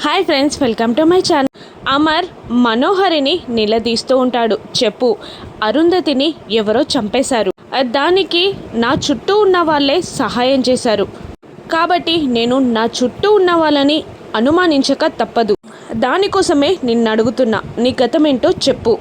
Hi friends, welcome to my channel. Amar మనోహరిని నిలదీస్తూ ఉంటాడు. చెప్పు, అరుంధతిని ఎవరో చంపేశారు. దానికి నా చుట్టూ ఉన్న వాళ్ళే సహాయం చేశారు. కాబట్టి నేను నా చుట్టూ ఉన్న వాళ్ళని అనుమానించక తప్పదు. దానికోసమే నిన్ను అడుగుతున్నా, నీ గతమేంటో చెప్పు.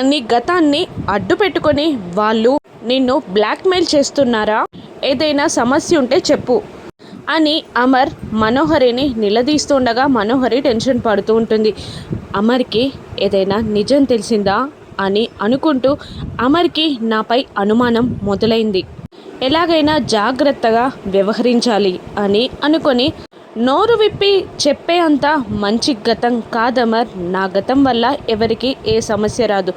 నీ గతాన్ని అడ్డు పెట్టుకొని వాళ్ళు నిన్ను బ్లాక్మెయిల్ చేస్తున్నారా? ఏదైనా సమస్య ఉంటే చెప్పు అని అమర్ మనోహరిని నిలదీస్తుండగా మనోహరి టెన్షన్ పడుతూ ఉంటుంది. అమర్కి ఏదైనా నిజం తెలిసిందా అని అనుకుంటూ అమర్కి నాపై అనుమానం మొదలైంది. ఎలాగైనా జాగ్రత్తగా వ్యవహరించాలి అని అనుకొని నోరు విప్పి చెప్పే అంత మంచి గతం కాదమర్. నా గతం వల్ల ఎవరికి ఏ సమస్య రాదు,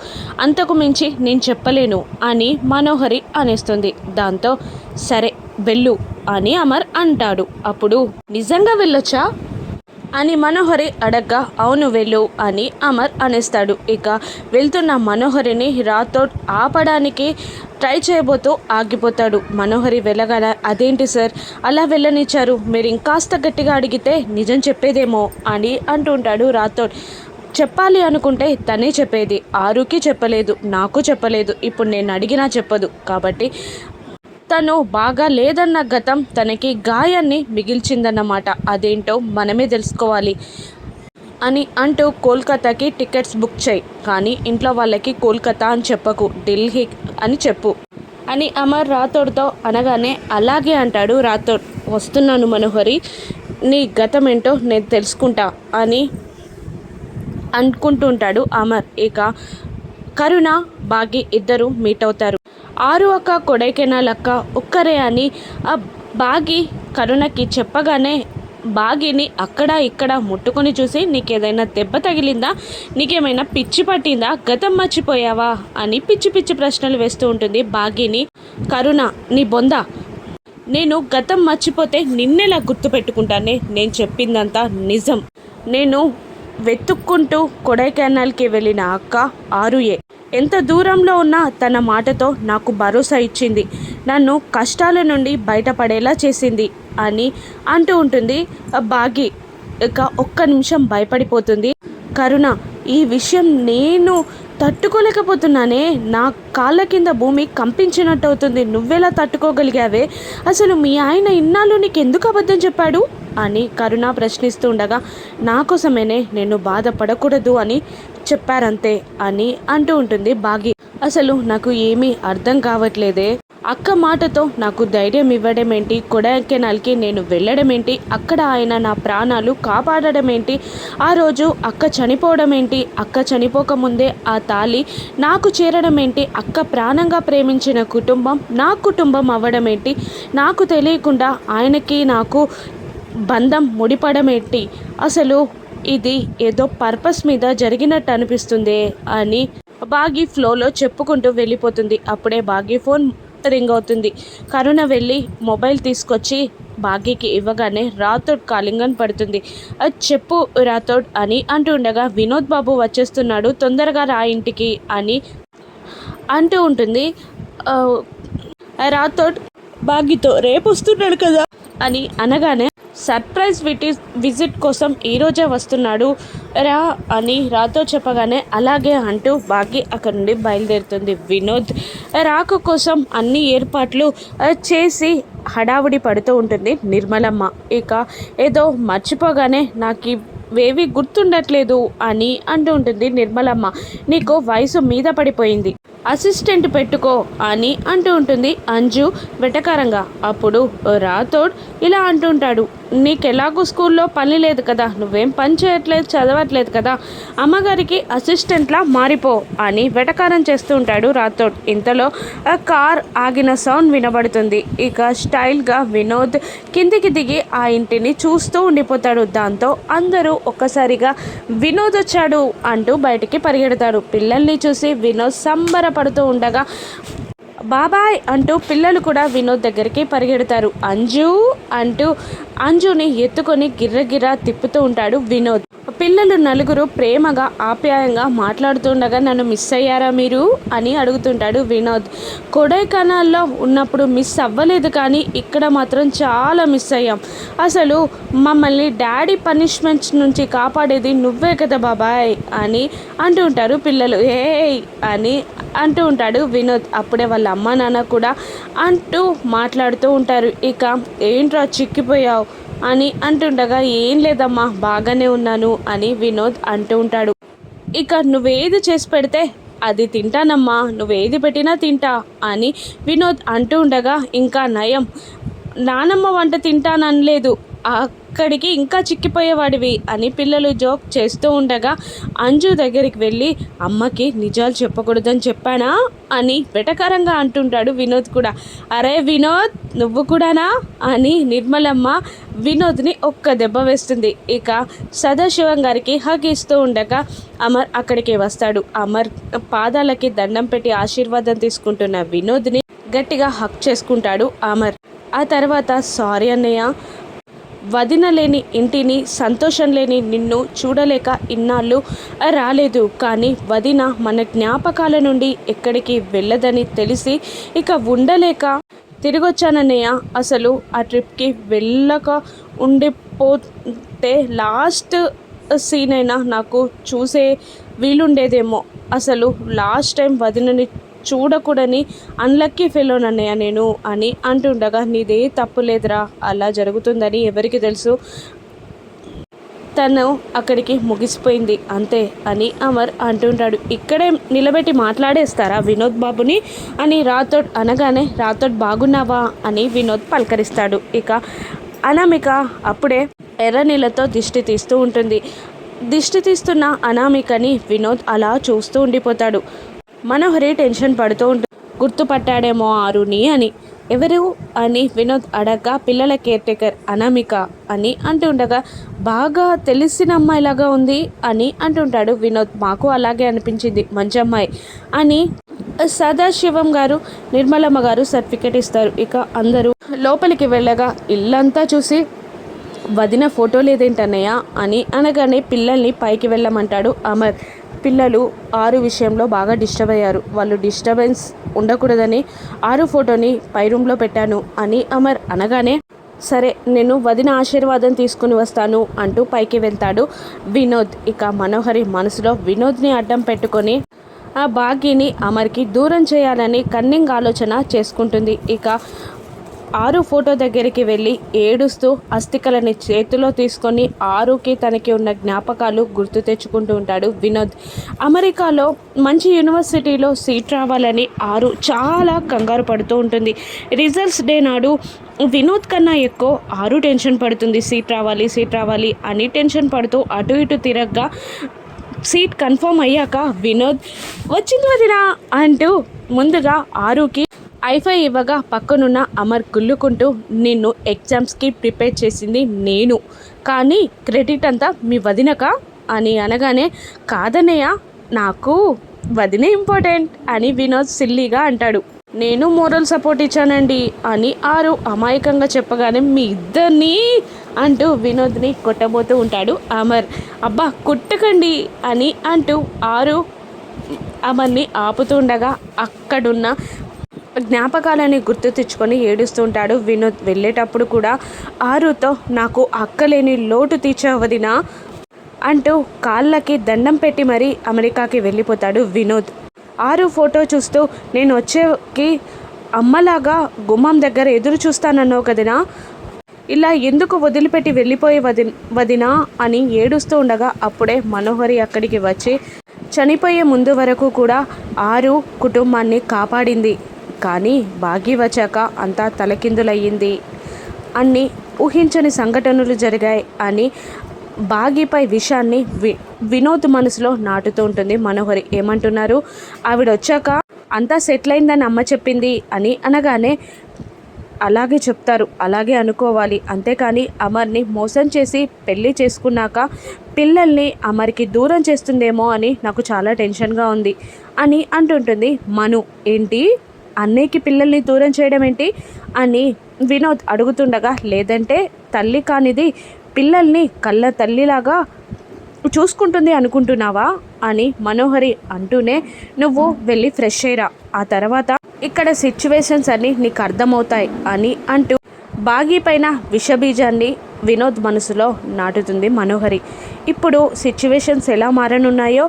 అంతకు మించి నేను చెప్పలేను అని మనోహరి అనేస్తుంది. దాంతో సరే వెళ్ళు అని అమర్ అంటాడు. అప్పుడు నిజంగా వెళ్ళొచ్చా అని మనోహరి అడగ్గా అవును వెళ్ళు అని అమర్ అనేస్తాడు. ఇక వెళ్తున్న మనోహరిని రాథోడ్ ఆపడానికి ట్రై చేయబోతూ ఆగిపోతాడు. మనోహరి వెళ్ళగాల అదేంటి సార్ అలా వెళ్ళనిచ్చారు, మీరు ఇంకాస్త గట్టిగా అడిగితే నిజం చెప్పేదేమో అని అంటుంటాడు రాథోడ్. చెప్పాలి అనుకుంటే తనే చెప్పేది, ఆరుకి చెప్పలేదు, నాకు చెప్పలేదు, ఇప్పుడు నేను అడిగినా చెప్పదు. కాబట్టి తను బాగా లేదన్న గతం తనకి గాయాన్ని మిగిల్చిందన్నమాట. అదేంటో మనమే తెలుసుకోవాలి అని అంటూ కోల్కతాకి టికెట్స్ బుక్ చేయి, కానీ ఇంట్లో వాళ్ళకి కోల్కతా అని చెప్పకు, ఢిల్లీ అని చెప్పు అని అమర్ రాథోడ్తో అనగానే అలాగే అంటాడు రాథోడ్. వస్తున్నాను మనోహరి, నీ గతం ఏంటో నేను తెలుసుకుంటా అని అనుకుంటుంటాడు అమర్. ఇక కరుణ బాగి ఇద్దరు మీట్ అవుతారు. ఆరు అక్క కొడైకెనాల్ అక్క ఒక్కరే అని ఆ బాగి కరుణకి చెప్పగానే బాగిని అక్కడ ఇక్కడ ముట్టుకొని చూసి నీకేదైనా దెబ్బ తగిలిందా, నీకేమైనా పిచ్చి పట్టిందా, గతం మర్చిపోయావా అని పిచ్చి పిచ్చి ప్రశ్నలు వేస్తూ ఉంటుంది బాగిని. కరుణ నీ బొంద, నేను గతం మర్చిపోతే నిన్నెలా గుర్తుపెట్టుకుంటానే, నేను చెప్పిందంతా నిజం. నేను వెతుక్కుంటూ కొడైకెనాల్కి వెళ్ళిన అక్క ఆరుయే. ఎంత దూరంలో ఉన్నా తన మాటతో నాకు భరోసా ఇచ్చింది, నన్ను కష్టాల నుండి బయటపడేలా చేసింది అని అంటూ ఉంటుంది బాగి. ఇక ఒక్క నిమిషం భయపడిపోతుంది కరుణ. ఈ విషయం నేను తట్టుకోలేకపోతున్నానే, నా కాళ్ళ కింద భూమి కంపించినట్టు అవుతుంది, నువ్వెలా తట్టుకోగలిగావే, అసలు మీ ఆయన ఇన్నాళ్ళు నీకు ఎందుకు అబద్ధం చెప్పాడు అని కరుణ ప్రశ్నిస్తూ ఉండగా నా కోసమేనే, నేను బాధపడకూడదు అని చెప్పారంతే అని అంటూ ఉంటుంది బాగి. అసలు నాకు ఏమీ అర్థం కావట్లేదే, అక్క మాటతో నాకు ధైర్యం ఇవ్వడం ఏంటి, కొడైకెనాల్కి నేను వెళ్ళడం ఏంటి, అక్కడ ఆయన నా ప్రాణాలు కాపాడడం ఏంటి, ఆ రోజు అక్క చనిపోవడం ఏంటి, అక్క చనిపోకముందే ఆ తాళి నాకు చేరడం ఏంటి, అక్క ప్రాణంగా ప్రేమించిన కుటుంబం నా కుటుంబం అవ్వడం ఏంటి, నాకు తెలియకుండా ఆయనకి నాకు బంధం ముడిపడం ఏంటి, అసలు ఇది ఏదో పర్పస్ మీద జరిగినట్టు అనిపిస్తుంది అని బాగి ఫ్లోలో చెప్పుకుంటూ వెళ్ళిపోతుంది. అప్పుడే బాగి ఫోన్ రింగ్ అవుతుంది. కరుణ వెళ్ళి మొబైల్ తీసుకొచ్చి బాగీకి ఇవ్వగానే రాథోడ్ కాలింగ్ అని పడుతుంది. అది చెప్పు రాథోడ్ అని అంటూ ఉండగా వినోద్ బాబు వచ్చేస్తున్నాడు, తొందరగా రా ఇంటికి అని అంటూ ఉంటుంది. రాథోడ్ బాగీతో రేపు వస్తున్నాడు కదా అని అనగానే సర్ప్రైజ్ విజిట్ కోసం ఈరోజే వస్తున్నాడు రా అని రాతో చెప్పగానే అలాగే అంటూ బాగి అక్కడి నుండి బయలుదేరుతుంది. వినోద్ రాక కోసం అన్ని ఏర్పాట్లు చేసి హడావుడి పడుతూ ఉంటుంది నిర్మలమ్మ. ఇక ఏదో మర్చిపోగానే నాకు ఇవేవి గుర్తుండట్లేదు అని అంటూ ఉంటుంది నిర్మలమ్మ. నీకు వయసు మీద పడిపోయింది, అసిస్టెంట్ పెట్టుకో అని అంటూ ఉంటుంది అంజు వెటకారంగా. అప్పుడు రాథోడ్ ఇలా అంటుంటాడు, నీకెలాగూ స్కూల్లో పని లేదు కదా, నువ్వేం పని చేయట్లేదు, చదవట్లేదు కదా, అమ్మగారికి అసిస్టెంట్లా మారిపో అని వెటకారం చేస్తూ ఉంటాడు రాథోడ్. ఇంతలో కార్ ఆగిన సౌండ్ వినబడుతుంది. ఇక స్టైల్గా వినోద్ కిందికి దిగి ఆ ఇంటిని చూస్తూ ఉండిపోతాడు. దాంతో అందరూ ఒక్కసారిగా వినోద్ వచ్చాడు అంటూ బయటికి పరిగెడతారు. పిల్లల్ని చూసి వినోద్ సంబరపడుతూ ఉండగా బాబాయ్ అంటూ పిల్లలు కూడా వినోద్ దగ్గరికి పరిగెడతారు. అంజు అంటూ అంజుని ఎత్తుకొని గిర్రగిర్ర తిప్పుతూ ఉంటాడు వినోద్. పిల్లలు నలుగురు ప్రేమగా ఆప్యాయంగా మాట్లాడుతుండగా నన్ను మిస్ అయ్యారా మీరు అని అడుగుతుంటాడు వినోద్. కొడైకెనాల్లో ఉన్నప్పుడు మిస్ అవ్వలేదు, కానీ ఇక్కడ మాత్రం చాలా మిస్ అయ్యాం. అసలు మమ్మల్ని డాడీ పనిష్మెంట్స్ నుంచి కాపాడేది నువ్వే కదా బాబాయ్ అని అంటూ ఉంటారు పిల్లలు. ఏయ్ అని అంటూ ఉంటాడు వినోద్. అప్పుడే వాళ్ళ అమ్మ నాన్న కూడా అంటూ మాట్లాడుతూ ఉంటారు. ఇక ఏంట్రా చిక్కిపోయావు అని అంటుండగా ఏం లేదమ్మా బాగానే ఉన్నాను అని వినోద్ అంటూ ఉంటాడు. ఇక నువ్వేది చేసి పెడితే అది తింటానమ్మా, నువ్వేది పెట్టినా తింటా అని వినోద్ అంటూ ఉండగా ఇంకా నయం నానమ్మ వంట తింటాననలేదు, అక్కడికి ఇంకా చిక్కిపోయేవాడివి అని పిల్లలు జోక్ చేస్తూ ఉండగా అంజు దగ్గరికి వెళ్ళి అమ్మకి నిజాలు చెప్పకూడదని చెప్పానా అని వెటకారంగా అంటుంటాడు వినోద్ కూడా. అరే వినోద్ నువ్వు కూడానా అని నిర్మలమ్మ వినోద్ని ఒక్క దెబ్బ వేస్తుంది. ఇక సదాశివం గారికి హగ్ ఇస్తూ ఉండగా అమర్ అక్కడికి వస్తాడు. అమర్ పాదాలకి దండం పెట్టి ఆశీర్వాదం తీసుకుంటున్న వినోద్ని గట్టిగా హగ్ చేసుకుంటాడు అమర్. ఆ తర్వాత సారీ అన్నయ్య, వదిన లేని ఇంటిని, సంతోషం లేని నిన్ను చూడలేక ఇన్నాళ్ళు రాలేదు, కానీ వదిన మన జ్ఞాపకాల నుండి ఎక్కడికి వెళ్ళదని తెలిసి ఇక ఉండలేక తిరిగొచ్చానన్నయ్య. అసలు ఆ ట్రిప్కి వెళ్ళక ఉండిపోతే లాస్ట్ సీన్ అయినా నాకు చూసే వీలుండేదేమో. అసలు లాస్ట్ టైం వదినని చూడకూడని అన్లక్కీ ఫెలోనన్నయ్య నేను అని అంటుండగా నీదే తప్పు లేదురా, అలా జరుగుతుందని ఎవరికి తెలుసు, తను అక్కడికి ముగిసిపోయింది అంతే అని అమర్ అంటుంటాడు. ఇక్కడే నిలబెట్టి మాట్లాడేస్తారా వినోద్ బాబుని అని రాథోడ్ అనగానే రాథోడ్ బాగున్నావా అని వినోద్ పలకరిస్తాడు. ఇక అనామిక అప్పుడే ఎర్రనీళ్ళతో దిష్టి తీస్తూ ఉంటుంది. దిష్టి తీస్తున్న అనామికని వినోద్ అలా చూస్తూ ఉండిపోతాడు. మనోహరి టెన్షన్ పడుతూ ఉంటుంది. గుర్తుపట్టాడేమో ఆరుని అని. ఎవరు అని వినోద్ అడగగా పిల్లల కేర్ టేకర్ అనామిక అని అంటుండగా బాగా తెలిసిన అమ్మాయిలాగా ఉంది అని అంటుంటాడు వినోద్. మాకు అలాగే అనిపించింది, మంచి అమ్మాయి అని సదాశివం గారు నిర్మలమ్మ గారు సర్టిఫికెట్ ఇస్తారు. ఇక అందరూ లోపలికి వెళ్ళగా ఇల్లంతా చూసి వదిన ఫోటో లేదేంటన్నయ్య అని అనగానే పిల్లల్ని పైకి వెళ్ళమంటాడు అమర్. పిల్లలు ఆరు విషయంలో బాగా డిస్టర్బ్ అయ్యారు, వాళ్ళు డిస్టర్బెన్స్ ఉండకూడదని ఆరు ఫోటోని పై రూమ్లో పెట్టాను అని అమర్ అనగానే సరే నేను వదిన ఆశీర్వాదం తీసుకుని వస్తాను అంటూ పైకి వెళ్తాడు వినోద్. ఇక మనోహరి మనసులో వినోద్ని అడ్డం పెట్టుకొని ఆ భాగ్యని అమర్కి దూరం చేయాలని కన్నింగ్ ఆలోచన చేసుకుంటుంది. ఇక ఆరు ఫోటో దగ్గరికి వెళ్ళి ఏడుస్తూ అస్థికలని చేతిలో తీసుకొని ఆరుకి తనకి ఉన్న జ్ఞాపకాలు గుర్తు తెచ్చుకుంటూ ఉంటాడు వినోద్. అమెరికాలో మంచి యూనివర్సిటీలో సీట్ రావాలని ఆరు చాలా కంగారు పడుతూ ఉంటుంది. రిజల్ట్స్ డే నాడు వినోద్ కన్నా ఎక్కువ ఆరు టెన్షన్ పడుతుంది. సీట్ రావాలి అని టెన్షన్ పడుతూ అటు ఇటు తిరగ్గా సీట్ కన్ఫర్మ్ అయ్యాక వినోద్ వచ్చింది వదినా అంటూ ముందుగా ఆరుకి ఐఫై ఇవ్వగా పక్కనున్న అమర్ గుల్లుకుంటూ నిన్ను ఎగ్జామ్స్కి ప్రిపేర్ చేసింది నేను, కానీ క్రెడిట్ అంతా మీ వదినక అని అనగానే కాదన్నయ్య నాకు వదినే ఇంపార్టెంట్ అని వినోద్ సిల్లీగా అంటాడు. నేను మోరల్ సపోర్ట్ ఇచ్చానండి అని ఆరు అమాయకంగా చెప్పగానే మీ ఇద్దరిని అంటూ వినోద్ని కొట్టబోతూ ఉంటాడు అమర్. అబ్బా కొట్టకండి అని అంటూ ఆరు అమర్ని ఆపుతుండగా అక్కడున్న జ్ఞాపకాలని గుర్తు తెచ్చుకొని ఏడుస్తుంటాడు వినోద్. వెళ్ళేటప్పుడు కూడా ఆరుతో నాకు అక్కలేని లోటు తీర్చవదినా అంటూ కాళ్ళకి దండం పెట్టి మరీ అమెరికాకి వెళ్ళిపోతాడు వినోద్. ఆరు ఫోటో చూస్తూ నేను వచ్చేకి అమ్మలాగా గుమ్మం దగ్గర ఎదురు చూస్తానన్నావు కదినా, ఇలా ఎందుకు వదిలిపెట్టి వెళ్ళిపోయే వదినా అని ఏడుస్తూ ఉండగా అప్పుడే మనోహరి అక్కడికి వచ్చి చనిపోయే ముందు వరకు కూడా ఆరు కుటుంబాన్ని కాపాడింది, కానీ భాగ్య వచ్చాక అంతా తలకిందులయ్యింది, అన్ని ఊహించని సంఘటనలు జరిగాయి అని భాగ్యపై విషయాన్ని వినోద్ మనసులో నాటుతూ ఉంటుంది మనోహరి. ఏమంటున్నారు, ఆవిడ వచ్చాక అంతా సెటిల్ అయిందని అమ్మ చెప్పింది అని అనగానే అలాగే చెప్తారు, అలాగే అనుకోవాలి, అంతేకాని అమర్ని మోసం చేసి పెళ్ళి చేసుకున్నాక పిల్లల్ని అమర్కి దూరం చేస్తుందేమో అని నాకు చాలా టెన్షన్గా ఉంది అని అంటుంటుంది మను. ఏంటి అన్నయ్యకి పిల్లల్ని దూరం చేయడం ఏంటి అని వినోద్ అడుగుతుండగా, లేదంటే తల్లి కానిది పిల్లల్ని కళ్ళ తల్లిలాగా చూసుకుంటుంది అనుకుంటున్నావా అని మనోహరి అంటూనే, నువ్వు వెళ్ళి ఫ్రెష్ అయ్యిరా, ఆ తర్వాత ఇక్కడ సిచ్యువేషన్స్ అన్నీ నీకు అర్థమవుతాయి అని అంటూ బాగీ పైన విషబీజాన్ని వినోద్ మనసులో నాటుతుంది మనోహరి. ఇప్పుడు సిచ్యువేషన్స్ ఎలా మారనున్నాయో,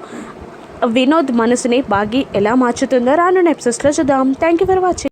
వినోద్ మనసుని బాగీ ఎలా మార్చుతుందో రానున్న ఎపిసోడ్స్లో చూద్దాం. Thank you for watching.